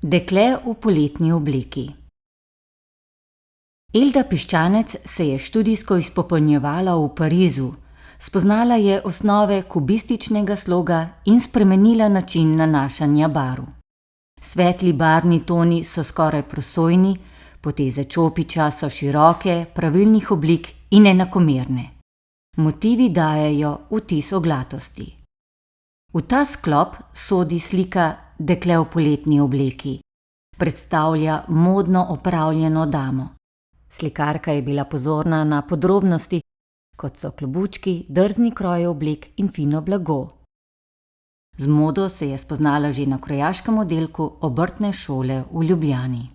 Dekle v poletni obleki. Elda Piščanec se je študijsko izpopolnjevala v Parizu, spoznala je osnove kubističnega sloga in spremenila način nanašanja barv. Svetli barvni toni so skoraj prosojni, poteze čopiča so široke, pravilnih oblik in enakomerne. Motivi dajejo vtis oglatosti. V ta sklop sodi slika Dekle v poletni obleki. Predstavlja modno opravljeno damo. Slikarka je bila pozorna na podrobnosti, kot so klobučki, drzni kroj oblek in fino blago. Z modo se je spoznala že na krojaškem oddelku Obrtne šole v Ljubljani.